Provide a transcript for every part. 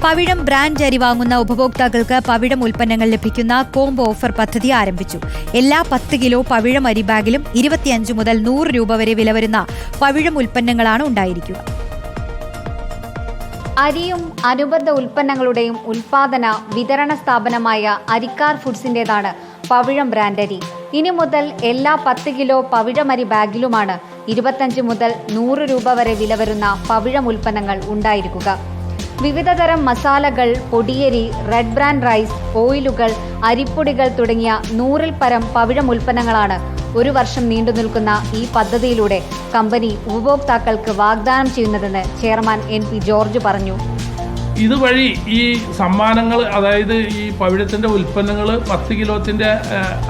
പവിഴം brand അരി വാങ്ങുന്ന ഉപഭോക്താക്കൾക്ക് പവിഴം ഉൽപ്പന്നങ്ങൾ ലഭിക്കുന്ന കോംബോ ഓഫർ പദ്ധതി ആരംഭിച്ചു. എല്ലാ 10 കിലോ പവിഴം അരി ബാഗിലും 25 മുതൽ 100 രൂപ വരെ വില വരുന്ന പവിഴം ഉൽപ്പന്നങ്ങളാണ് ഉണ്ടായിരിക്കുക. അരിയും അനുബന്ധ ഉൽപ്പന്നങ്ങളുടെയും ഉൽപാദന വിതരണ സ്ഥാപനമായ അരിക്കാർ ഫുഡ്സിന്റേതാണ് പവിഴം ബ്രാൻഡ് അരി. ഇനി മുതൽ എല്ലാ 10 കിലോ പവിഴമരി ബാഗിലുമാണ് 25 മുതൽ 100 രൂപ വരെ വില വരുന്ന പവിഴം ഉൽപ്പന്നങ്ങൾ ഉണ്ടായിരിക്കുക. വിവിധതരം മസാലകൾ, പൊടിയരി, റെഡ് ബ്രാൻഡ് റൈസ്, ഓയിലുകൾ, അരിപ്പൊടികൾ തുടങ്ങിയ 100-ൽ പരം പവിഴം ഉൽപ്പന്നങ്ങളാണ് ഒരു വർഷം നീണ്ടുനിൽക്കുന്ന ഈ പദ്ധതിയിലൂടെ കമ്പനി ഉപഭോക്താക്കൾക്ക് വാഗ്ദാനം ചെയ്യുന്നതെന്ന് ചെയർമാൻ NP ജോർജ് പറഞ്ഞു. ഇതുവഴി ഈ സമ്മാനങ്ങൾ, അതായത് ഈ പവിഴത്തിൻ്റെ ഉൽപ്പന്നങ്ങൾ 10 കിലോത്തിൻ്റെ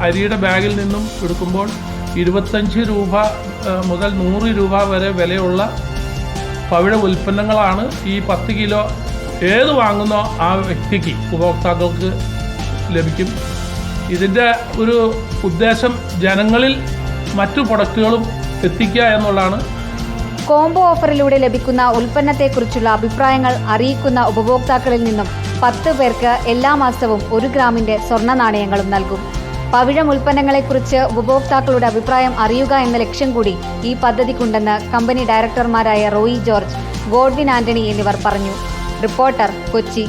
അരിയുടെ ബാഗിൽ നിന്നും എടുക്കുമ്പോൾ 25 രൂപ മുതൽ 100 രൂപ വരെ വിലയുള്ള പവിഴ ഉൽപ്പന്നങ്ങളാണ് ഈ 10 കിലോ ഏത് വാങ്ങുന്നോ ആ വ്യക്തിക്ക്, ഉപഭോക്താക്കൾക്ക് ലഭിക്കും. ഇതിൻ്റെ ഒരു ഉദ്ദേശം ജനങ്ങളിൽ മറ്റു പ്രൊഡക്റ്റുകളും എത്തിക്കുക എന്നുള്ളതാണ്. കോംബോ ഓഫറിലൂടെ ലഭിക്കുന്ന ഉൽപ്പന്നത്തെക്കുറിച്ചുള്ള അഭിപ്രായങ്ങൾ അറിയിക്കുന്ന ഉപഭോക്താക്കളിൽ നിന്നും 10 പേർക്ക് എല്ലാ മാസവും 1 ഗ്രാമിന്റെ സ്വർണ്ണ നാണയങ്ങളും നൽകും. പവിഴം ഉൽപ്പന്നങ്ങളെക്കുറിച്ച് ഉപഭോക്താക്കളുടെ അഭിപ്രായം അറിയുക എന്ന ലക്ഷ്യം കൂടി ഈ പദ്ധതിക്കുണ്ടെന്ന് കമ്പനി ഡയറക്ടർമാരായ റോയി ജോർജ്, ഗോഡ്വിൻ ആന്റണി എന്നിവർ പറഞ്ഞു. റിപ്പോർട്ടർ, കൊച്ചി.